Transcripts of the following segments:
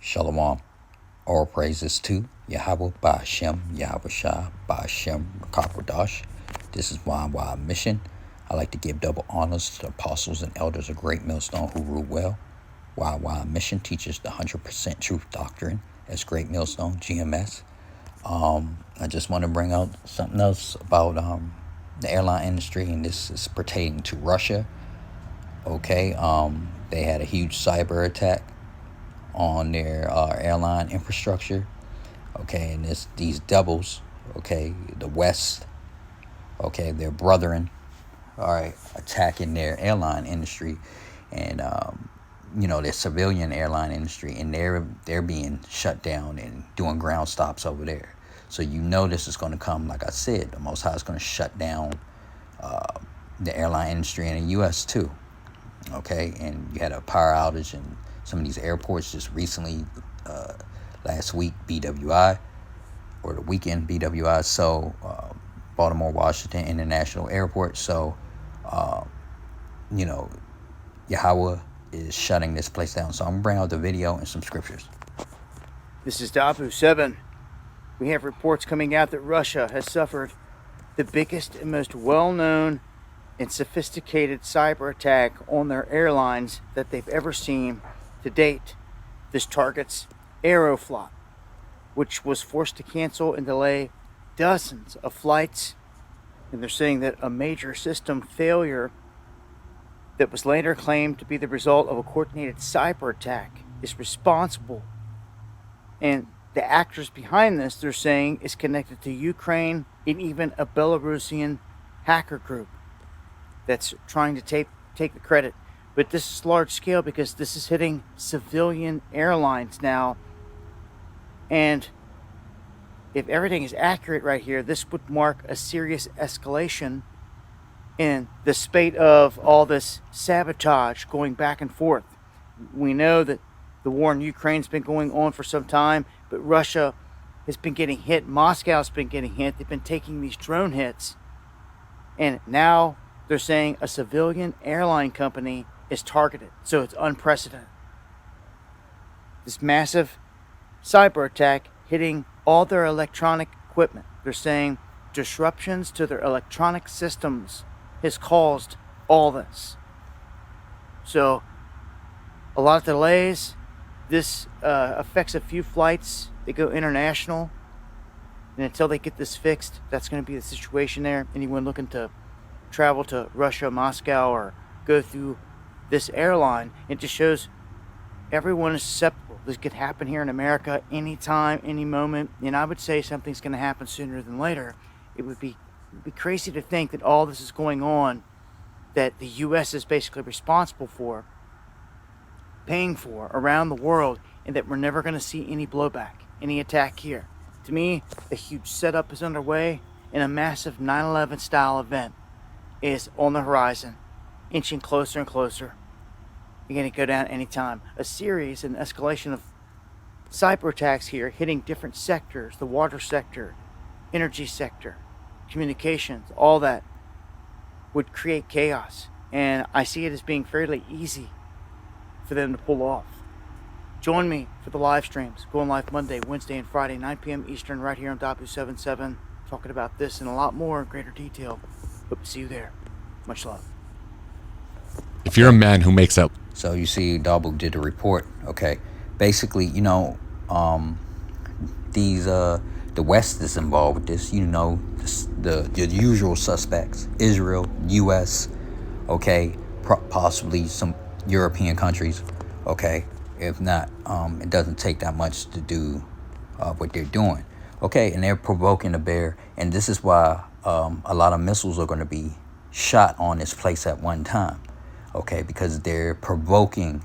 Shalom. All praises to Yahawah, Ba'ashem, Yahweh Shah, Ba'ashem, Rakakwadash. This is y&ymission. I like to give double honors to the apostles and elders of Great Millstone who rule well. y&ymission teaches the 100% truth doctrine as Great Millstone, GMS. I just want to bring out something else about the airline industry, and this is pertaining to Russia. Okay, they had a huge cyber attack on their airline infrastructure. Okay, and these devils, okay, the West, okay, their brethren, all right, attacking their airline industry, and their civilian airline industry, and they're being shut down and doing ground stops over there. So this is going to come, like I said, the Most High is going to shut down the airline industry in the U.S. too. Okay, and you had a power outage in some of these airports just recently, last week, BWI, or the weekend, BWI, so Baltimore, Washington International Airport. So, Yahawah is shutting this place down. So I'm going to bring out the video and some scriptures. This is Dabu 7. We have reports coming out that Russia has suffered the biggest and most well-known and sophisticated cyber attack on their airlines that they've ever seen to date. This targets Aeroflot, which was forced to cancel and delay dozens of flights. And they're saying that a major system failure that was later claimed to be the result of a coordinated cyber attack is responsible. And the actors behind this, they're saying, is connected to Ukraine and even a Belarusian hacker group that's trying to take the credit. But this is large scale because this is hitting civilian airlines now. And if everything is accurate right here, this would mark a serious escalation in the spate of all this sabotage going back and forth. We know that the war in Ukraine's been going on for some time, but Russia has been getting hit. Moscow's been getting hit. They've been taking these drone hits. And now they're saying a civilian airline company is targeted. So it's unprecedented. This massive cyber attack hitting all their electronic equipment. They're saying disruptions to their electronic systems has caused all this. So a lot of delays. This affects a few flights that go international. And until they get this fixed, that's going to be the situation there. Anyone looking to travel to Russia, Moscow, or go through this airline, it just shows everyone is susceptible. This could happen here in America anytime, any moment. And I would say something's going to happen sooner than later. It would be crazy to think that all this is going on, that the U.S. is basically responsible for, paying for around the world, and that we're never going to see any blowback, any attack here. To me, a huge setup is underway, and a massive 9/11 style event is on the horizon, inching closer and closer. You're going to go down anytime. A series and escalation of cyber attacks here hitting different sectors, the water sector, energy sector, communications, all that would create chaos. And I see it as being fairly easy for them to pull off. Join me for the live streams, going live Monday, Wednesday, and Friday, 9 p.m. Eastern, right here on Dabu 77, talking about this and a lot more in greater detail. Hope to see you there. Much love. If you're a man who makes up. So you see, Dabu did a report. Okay, basically, the West is involved with this. The usual suspects: Israel, U.S. Okay, possibly some European countries. Okay, if not, it doesn't take that much to do what they're doing. Okay, and they're provoking the bear, and this is why a lot of missiles are going to be shot on this place at one time. Okay, because they're provoking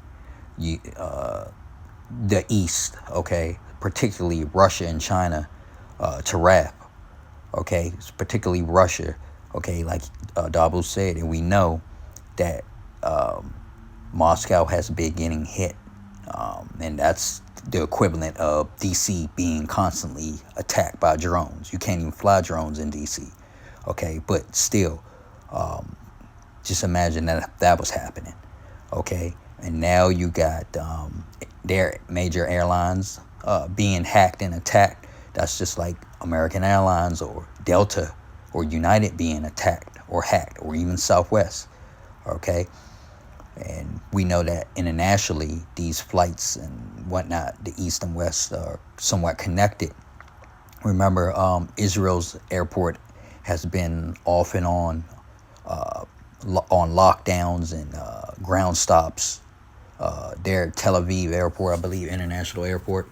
the East, okay, particularly Russia and China, to wrath. Okay, particularly Russia. Okay, like Dabu said, and we know that Moscow has been getting hit, and that's the equivalent of DC being constantly attacked by drones. You can't even fly drones in DC. Okay, but still, just imagine that if that was happening. Okay, And now you got their major airlines being hacked and attacked. That's just like American Airlines or Delta or United being attacked or hacked, or even Southwest. Okay. And we know that internationally, these flights and whatnot, the East and West, are somewhat connected. Remember, Israel's airport has been off and on lockdowns and ground stops. Their Tel Aviv airport, I believe, international airport.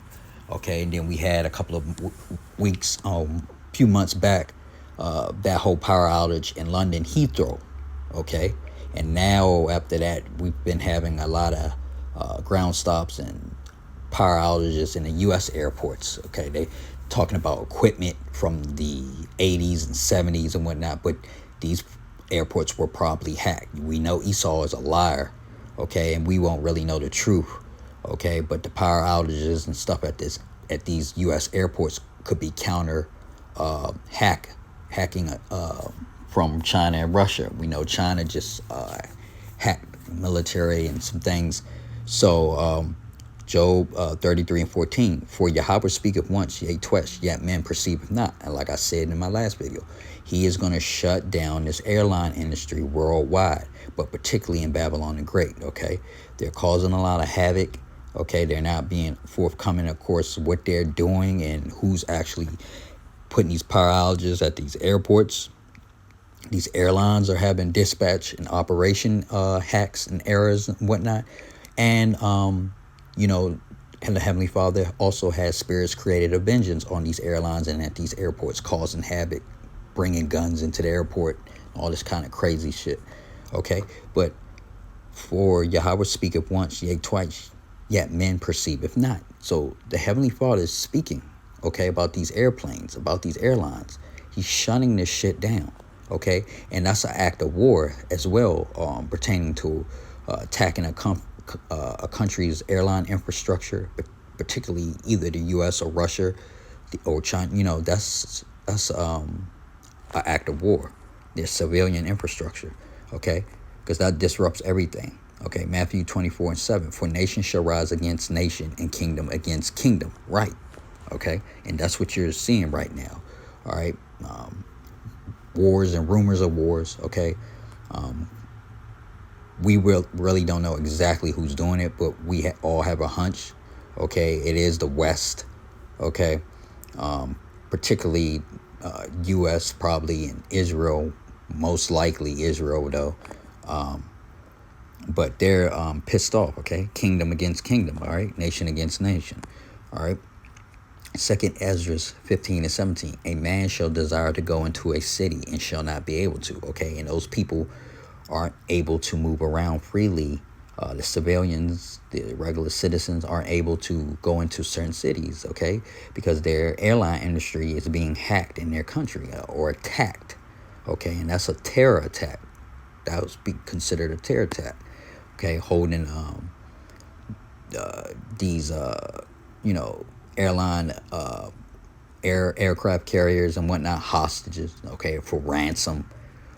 Okay, and then we had a couple of weeks, few months back, that whole power outage in London Heathrow. Okay, and now after that, we've been having a lot of ground stops and power outages in the U.S. airports. Okay, they talking about equipment from the 80s and 70s and whatnot, but these airports were probably hacked. We know Esau is a liar, okay, and we won't really know the truth, okay, but the power outages and stuff at these U.S. airports could be hacking from China and Russia. We know China just hacked military and some things. So Job 33:14, for Yahawah speaketh once, yea twice, yet men perceiveth not. And like I said in my last video, he is going to shut down this airline industry worldwide, but particularly in Babylon the Great. Okay, they're causing a lot of havoc. Okay, they're not being forthcoming, of course, what they're doing and who's actually putting these power outages at these airports. These airlines are having dispatch and operation hacks and errors and whatnot. And and the Heavenly Father also has spirits created of vengeance on these airlines and at these airports, causing havoc, bringing guns into the airport, all this kind of crazy shit. Okay, but for Yahawah speaketh once, yea twice, yet men perceiveth not. So the Heavenly Father is speaking, okay, about these airplanes, about these airlines. He's shutting this shit down, okay, and that's an act of war as well, pertaining to attacking a country's airline infrastructure, but particularly either the U.S. or Russia or China. That's an act of war. Their civilian infrastructure, okay, because that disrupts everything. Okay, Matthew 24:7, for nation shall rise against nation and kingdom against kingdom. Right, okay, and that's what you're seeing right now. All right, wars and rumors of wars. Okay. We really don't know exactly who's doing it, but we all have a hunch. Okay, it is the West. Okay, particularly U.S. probably, and Israel, most likely Israel though. But they're pissed off. Okay, kingdom against kingdom. All right, nation against nation. All right. 2nd Ezra 15:17. A man shall desire to go into a city and shall not be able to. Okay, and those people aren't able to move around freely. The civilians, the regular citizens aren't able to go into certain cities, okay, because their airline industry is being hacked in their country or attacked, okay, and that's a terror attack. That would be considered a terror attack, okay, holding these airline aircraft carriers and whatnot hostages, okay, for ransom.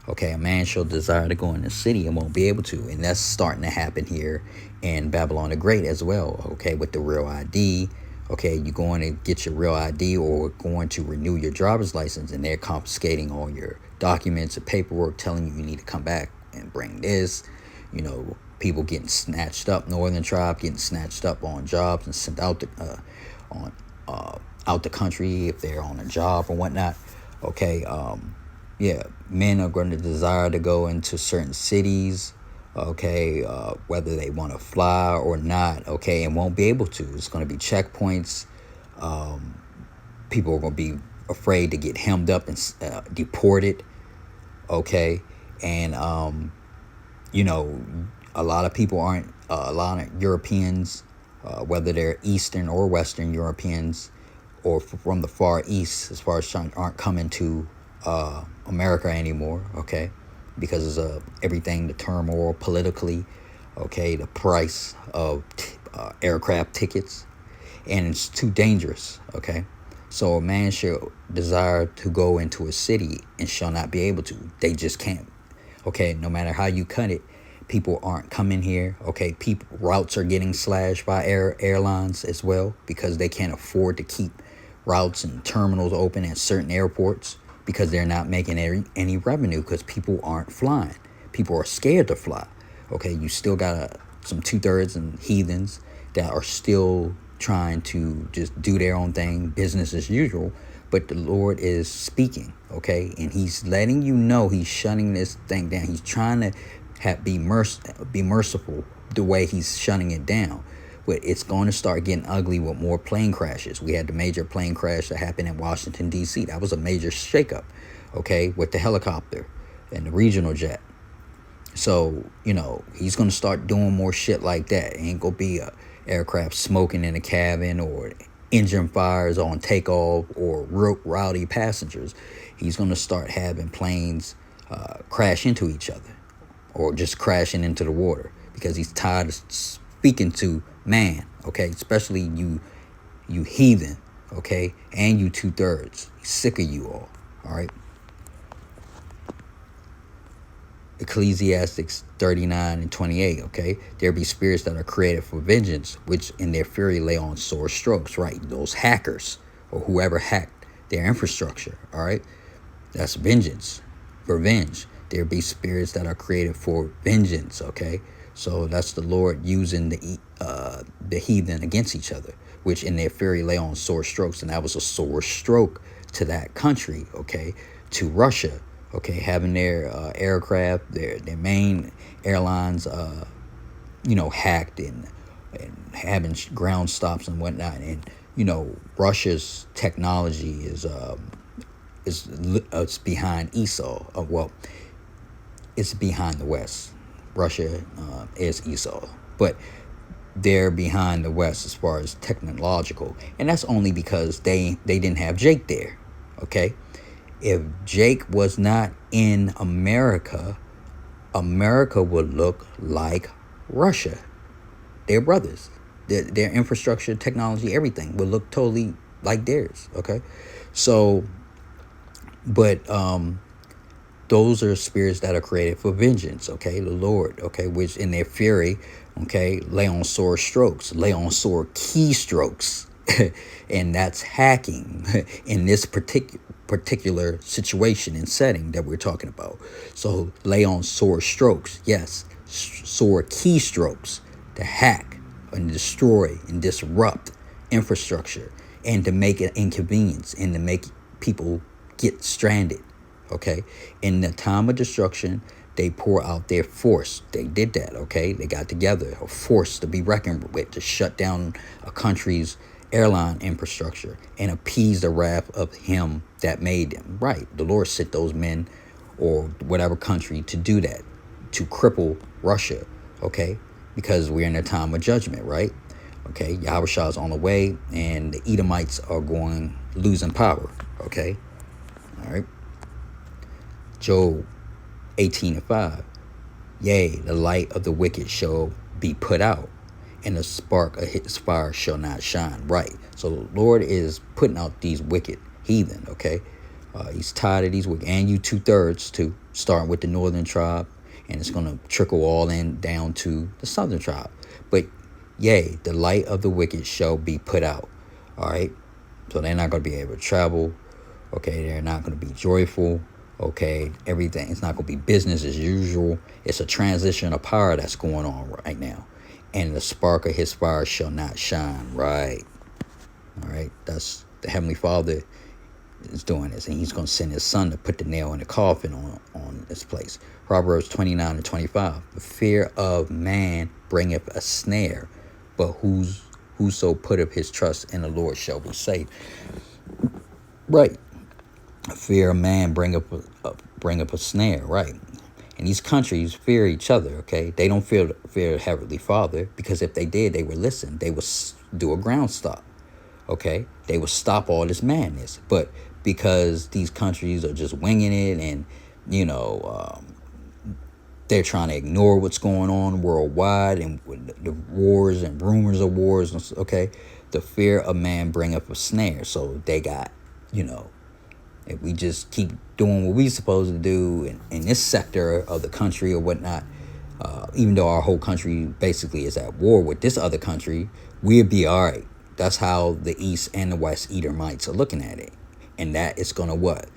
Okay, a man shall desire to go in the city and won't be able to. And that's starting to happen here in Babylon the Great as well, okay, with the real ID. Okay, you're going to get your real ID or going to renew your driver's license, and they're confiscating all your documents and paperwork, telling you need to come back and bring this. People getting snatched up, Northern Tribe getting snatched up on jobs and sent out out the country if they're on a job or whatnot. Okay, men are going to desire to go into certain cities, okay, whether they want to fly or not, okay, and won't be able to. It's going to be checkpoints. People are going to be afraid to get hemmed up and deported, okay, and a lot of people aren't, a lot of Europeans, whether they're Eastern or Western Europeans or from the Far East, as far as China, aren't coming to America anymore, okay, because of everything, the turmoil politically, okay, the price of aircraft tickets, and it's too dangerous, okay. So a man shall desire to go into a city and shall not be able to. They just can't, okay, no matter how you cut it, People aren't coming here. Okay, routes are getting slashed by airlines as well because they can't afford to keep routes and terminals open at certain airports because they're not making any revenue because people aren't flying. People are scared to fly. Okay, you still got some 2/3 and heathens that are still trying to just do their own thing, business as usual. But the Lord is speaking, okay, and He's letting you know He's shutting this thing down. He's trying to be merciful the way He's shutting it down. But it's going to start getting ugly with more plane crashes. We had the major plane crash that happened in Washington, D.C. That was a major shakeup, okay, with the helicopter and the regional jet. So, He's going to start doing more shit like that. It ain't going to be a aircraft smoking in the cabin or engine fires on takeoff or rowdy passengers. He's going to start having planes crash into each other or just crashing into the water because He's tired of speaking to man, okay, especially you heathen, okay, and you 2/3. He's sick of you all right? Ecclesiastes 39:28, okay? There be spirits that are created for vengeance, which in their fury lay on sore strokes, right? Those hackers or whoever hacked their infrastructure, all right? That's vengeance, revenge. There be spirits that are created for vengeance, okay? So that's the Lord using the heathen against each other, which in their fury lay on sore strokes, and that was a sore stroke to that country, okay? To Russia. Okay, having their aircraft, their main airlines, hacked and having ground stops and whatnot, and Russia's technology is it's behind Esau. It's behind the West. Russia is Esau, but they're behind the West as far as technological, and that's only because they didn't have Jake there. Okay. If Jake was not in America, America would look like Russia. They're brothers. Their infrastructure, technology, everything would look totally like theirs. Okay, so, but those are spirits that are created for vengeance. Okay, the Lord. Okay, which in their fury, okay, lay on sore strokes, lay on sore keystrokes, and that's hacking in this particular situation and setting that we're talking about. So lay on sore strokes, yes, sore keystrokes to hack and destroy and disrupt infrastructure and to make it inconvenience and to make people get stranded. Okay, in the time of destruction, they pour out their force. They did that. Okay, they got together, a force to be reckoned with to shut down a country's airline infrastructure and appease the wrath of Him that made them. Right, the Lord sent those men or whatever country to do that, to cripple Russia. Okay, because we're in a time of judgment. Right. Okay, Yahawah is on the way, and the Edomites are losing power. Okay, all right. Job 18:5. Yea, the light of the wicked shall be put out, and the spark of his fire shall not shine. Right. So the Lord is putting out these wicked heathen, okay? He's tired of these wicked, and you 2/3 too, starting with the northern tribe, and it's going to trickle all in down to the southern tribe. But yea, the light of the wicked shall be put out, all right? So they're not going to be able to travel, okay? They're not going to be joyful, okay? Everything, it's not going to be business as usual. It's a transition of power that's going on right now. And the spark of his fire shall not shine. Right. All right. That's the Heavenly Father is doing this. And He's going to send His Son to put the nail in the coffin on this place. Proverbs 29:25. The fear of man bringeth a snare, but whoso putteth his trust in the Lord shall be saved. Right. The fear of man bring up a snare. Right. And these countries fear each other, okay? They don't fear Heavenly Father, because if they did, they would listen. They would do a ground stop, okay? They would stop all this madness. But because these countries are just winging it and, they're trying to ignore what's going on worldwide and the wars and rumors of wars, okay? The fear of man bringeth a snare. So they got, if we just keep doing what we're supposed to do in this sector of the country or whatnot, Even though our whole country basically is at war with this other country, we'll be all right. That's how the East and the West Edomites are looking at it. And that is going to what?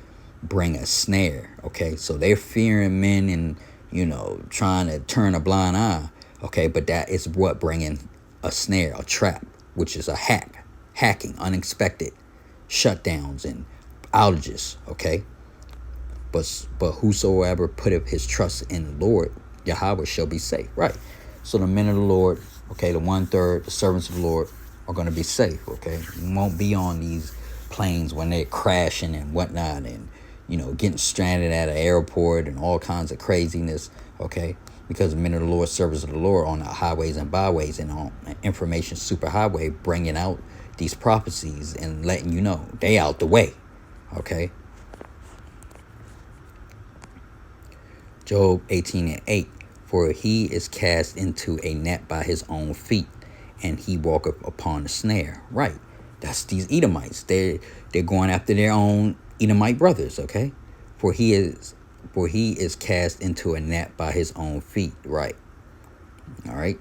Bring a snare, okay? So they're fearing men and, trying to turn a blind eye, okay? But that is what bringing a snare, a trap, which is a hacking, unexpected shutdowns and outages, okay? But whosoever putteth his trust in the Lord, Yahawah, shall be safe, right? So the men of the Lord, okay, the 1/3, the servants of the Lord are going to be safe, okay? You won't be on these planes when they're crashing and whatnot and, getting stranded at an airport and all kinds of craziness, okay? Because the men of the Lord, servants of the Lord, on the highways and byways and on information superhighway, bringing out these prophecies and letting you know they out the way, okay? Job 18:8, for he is cast into a net by his own feet, and he walketh upon a snare. Right. That's these Edomites. They're going after their own Edomite brothers, okay? For he is cast into a net by his own feet, right? All right.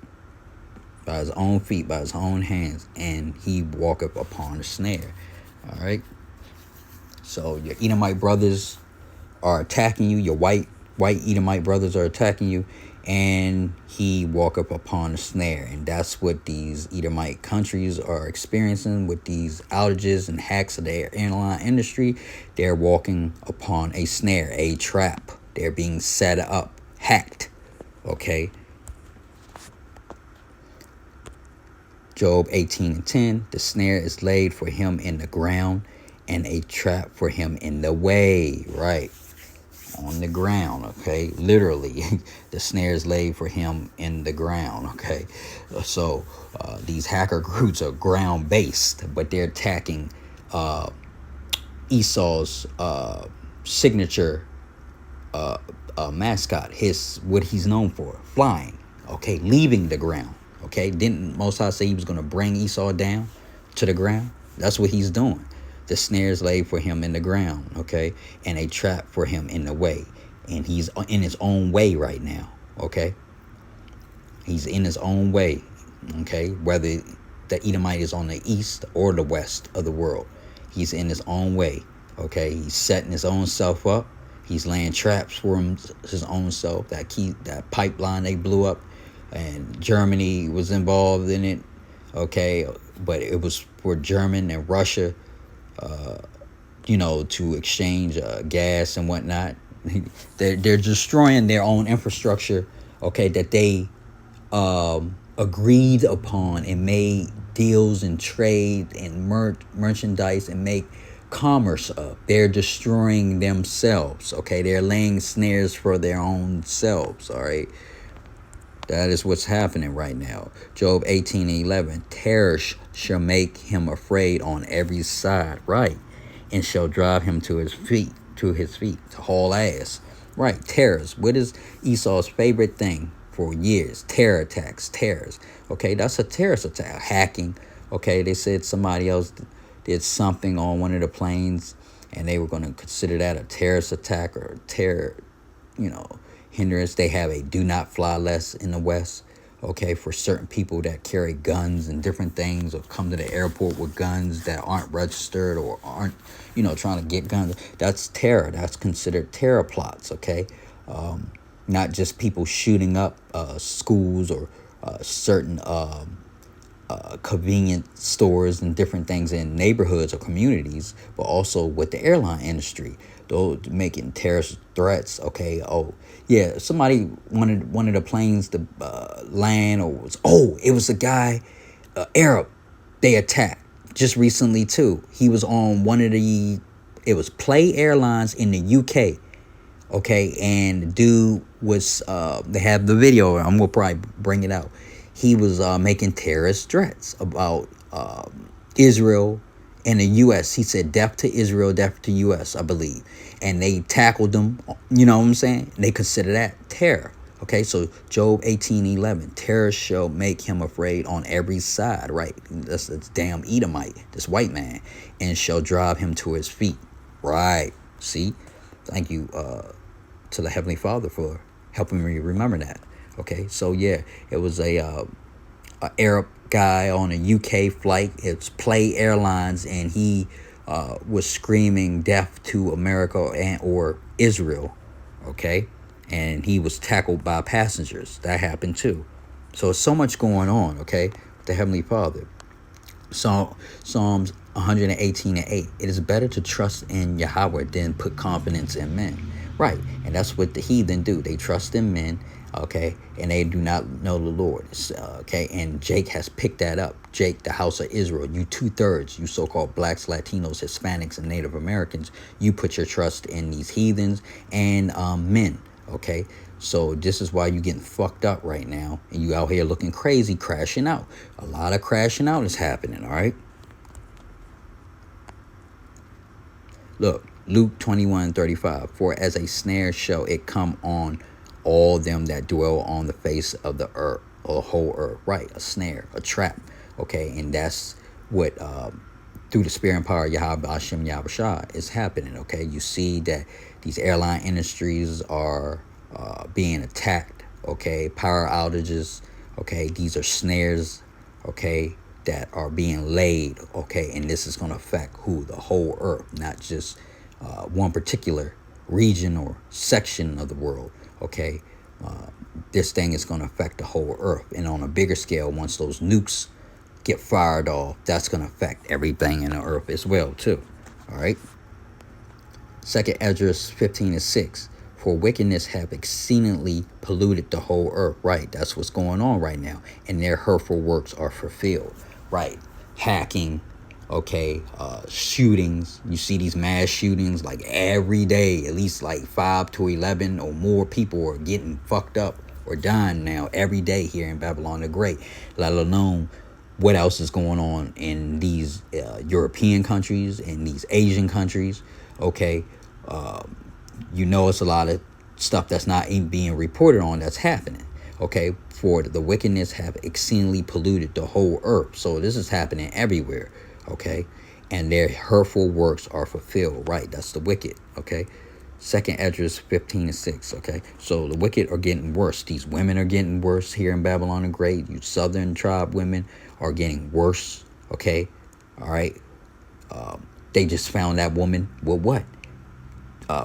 By his own feet, by his own hands, and he walketh upon a snare. All right. So your Edomite brothers are attacking you, your white Edomite brothers are attacking you, and he walketh upon a snare. And that's what these Edomite countries are experiencing with these outages and hacks of their airline industry. They're walking upon a snare, a trap. They're being set up, hacked, okay? Job 18:10, the snare is laid for him in the ground, and a trap for him in the way, right? On the ground, okay? Literally, the snare is laid for him in the ground, okay? So these hacker groups are ground-based, but they're attacking Esau's signature mascot, what he's known for, flying, okay? Leaving the ground, okay? Didn't Most High say he was going to bring Esau down to the ground? That's what he's doing. The snare is laid for him in the ground, okay? And a trap for him in the way. And he's in his own way right now, okay? He's in his own way, okay? Whether the Edomite is on the east or the west of the world, he's in his own way, okay? He's setting his own self up. He's laying traps for his own self. That pipeline they blew up, and Germany was involved in it, okay? But it was for German and Russia, to exchange gas and whatnot. They're destroying their own infrastructure, okay, that they agreed upon and made deals and trade and merchandise and make commerce of. They're destroying themselves, okay? They're laying snares for their own selves, all right? That is what's happening right now. Job 18:11, terror shall make him afraid on every side, right? And shall drive him to his feet, to haul ass. Right, terrors. What is Esau's favorite thing for years? Terror attacks, terrors. Okay, that's a terrorist attack. Hacking. Okay, they said somebody else did something on one of the planes, and they were going to consider that a terrorist attack or terror, hindrance. They have a do not fly list in the West, okay, for certain people that carry guns and different things or come to the airport with guns that aren't registered or aren't, trying to get guns. That's terror. That's considered terror plots, okay? Not just people shooting up schools or certain convenience stores and different things in neighborhoods or communities, but also with the airline industry. Those making terrorist threats, okay? Oh, yeah, somebody wanted one of the planes to land, or it was a guy, Arab, they attacked just recently too. He was on it was Play Airlines in the UK, okay? And the dude was, they have the video, I'm going to probably bring it out. He was making terrorist threats about Israel and the U.S. He said death to Israel, death to U.S., I believe. And they tackled him, you know what I'm saying? They consider that terror. Okay, so Job 18:11, terror shall make him afraid on every side, right? That's damn Edomite, this white man, and shall drive him to his feet. Right. See? Thank you to the Heavenly Father for helping me remember that. Okay, so yeah, it was a Arab guy on a UK flight. It's Play Airlines, and he was screaming death to America and or Israel. Okay, and he was tackled by passengers. That happened too. So it's so much going on. Okay, the Heavenly Father. So Psalms 118:8. It is better to trust in Yahawah than put confidence in men. Right, and that's what the heathen do. They trust in men, okay, and they do not know the Lord. Okay, and Jake has picked that up. Jake, the house of Israel, you 2/3, you so-called blacks, Latinos, Hispanics, and Native Americans, you put your trust in these heathens and men. Okay, so this is why you getting fucked up right now, and you out here looking crazy, crashing out. A lot of crashing out is happening. All right. Look, Luke 21:35. For as a snare shall it come on all them that dwell on the face of the earth, or whole earth. Right, a snare, a trap. Okay, and that's what through the spirit and power of Yahawah Yahawah is happening. Okay, you see that these airline industries are being attacked. Okay, power outages. Okay, these are snares. Okay, that are being laid. Okay, and this is going to affect who? The whole earth, not just one particular region or section of the world. Okay, this thing is going to affect the whole earth, and on a bigger scale, once those nukes get fired off, that's going to affect everything in the earth as well too. All right. Second Ezra 15:6. For wickedness have exceedingly polluted the whole earth. Right, that's what's going on right now, and their hurtful works are fulfilled. Right, hacking. Okay, shootings. You see these mass shootings like every day. At least like 5 to 11 or more people are getting fucked up or dying now every day here in Babylon the Great. Let alone what else is going on in these European countries and these Asian countries. Okay, you know, it's a lot of stuff that's not even being reported on that's happening. Okay, for the wickedness have exceedingly polluted the whole earth. So this is happening everywhere. Okay, and their hurtful works are fulfilled. Right, that's the wicked. Okay, Second Ezra 15:6. Okay, so the wicked are getting worse. These women are getting worse here in Babylon the Great. You southern tribe women are getting worse. Okay, all right. They just found that woman with what?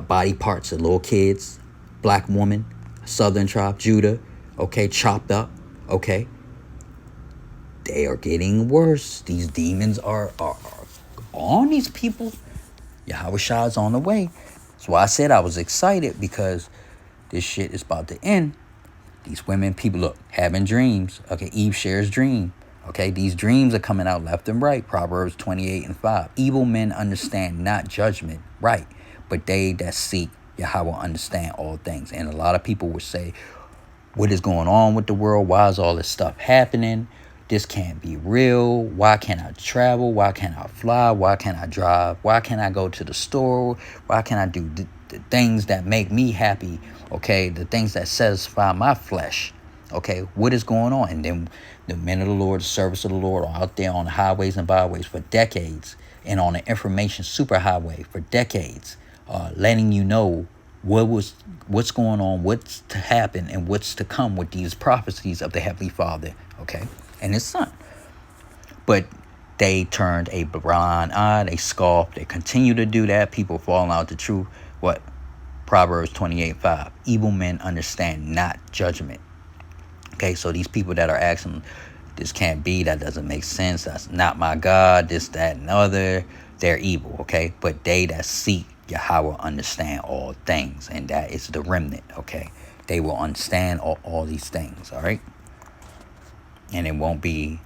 Body parts of little kids, black woman, southern tribe, Judah, okay, chopped up, okay. They are getting worse. These demons are on these people. Yahawah is on the way. That's why I said I was excited, because this shit is about to end. These women, people, look, having dreams. Okay, Eve shares dream. Okay, these dreams are coming out left and right. Proverbs 28:5. Evil men understand not judgment, right, but they that seek Yahawah understand all things. And a lot of people would say, what is going on with the world? Why is all this stuff happening? This can't be real. Why can't I travel? Why can't I fly? Why can't I drive? Why can't I go to the store? Why can't I do the things that make me happy? Okay, the things that satisfy my flesh. Okay, what is going on? And then the men of the Lord, the service of the Lord, are out there on the highways and byways for decades, and on the information superhighway for decades, letting you know what's going on, what's to happen, and what's to come with these prophecies of the Heavenly Father, okay, and His Son. But they turned a blind eye. They scoffed. They continue to do that. People falling out the truth. What? Proverbs 28:5. Evil men understand not judgment. Okay, so these people that are asking, this can't be, that doesn't make sense, that's not my God, this, that, and other, they're evil, okay? But they that seek Yahawah understand all things, and that is the remnant, okay? They will understand all these things, all right? And it won't be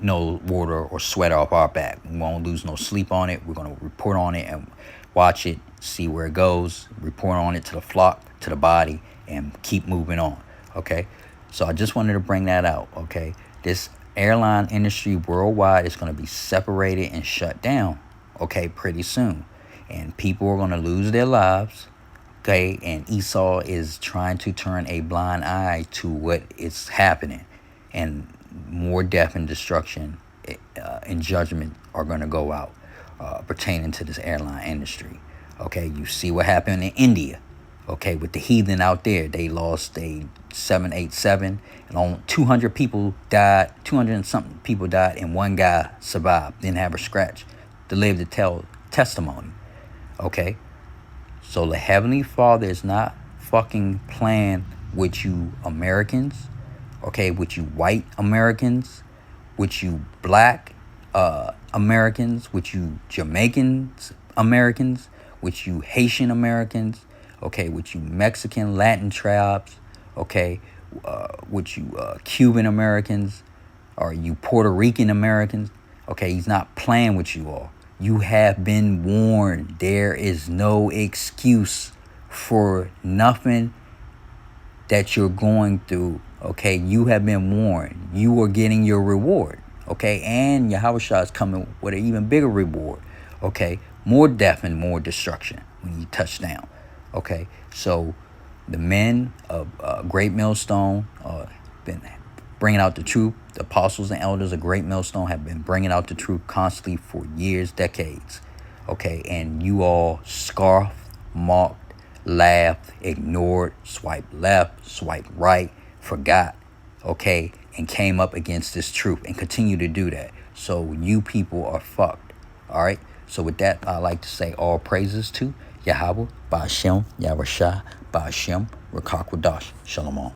no water or sweat off our back. We won't lose no sleep on it. We're going to report on it and watch it, see where it goes, report on it to the flock, to the body, and keep moving on, okay? So I just wanted to bring that out, okay? This airline industry worldwide is going to be separated and shut down, okay, pretty soon. And people are going to lose their lives, okay? And Esau is trying to turn a blind eye to what is happening. And more death and destruction and judgment are going to go out pertaining to this airline industry, okay? You see what happened in India, Okay, with the heathen out there, they lost a 787, and on 200 people died. 200 and something people died, and one guy survived, didn't have a scratch, to live to tell testimony. Okay, so the Heavenly Father is not fucking playing with you Americans. Okay, with you white Americans, with you black Americans, with you Jamaicans Americans, with you Haitian Americans, okay, with you Mexican Latin tribes, okay, with you Cuban Americans, or you Puerto Rican Americans. Okay, he's not playing with you all. You have been warned. There is no excuse for nothing that you're going through. Okay, you have been warned. You are getting your reward. Okay, and Yahawah is coming with an even bigger reward. Okay, more death and more destruction when you touch down. Okay, so the men of Great Millstone been bringing out the truth. The apostles and elders of Great Millstone have been bringing out the truth constantly for years, decades. Okay, and you all scoffed, mocked, laughed, ignored, swiped left, swiped right, forgot, okay, and came up against this truth and continue to do that. So you people are fucked. All right. So with that, I like to say all praises to Yahawah, Ba'ashem, Yahawashi, Ba'ashem, Rakakwadash. Shalom.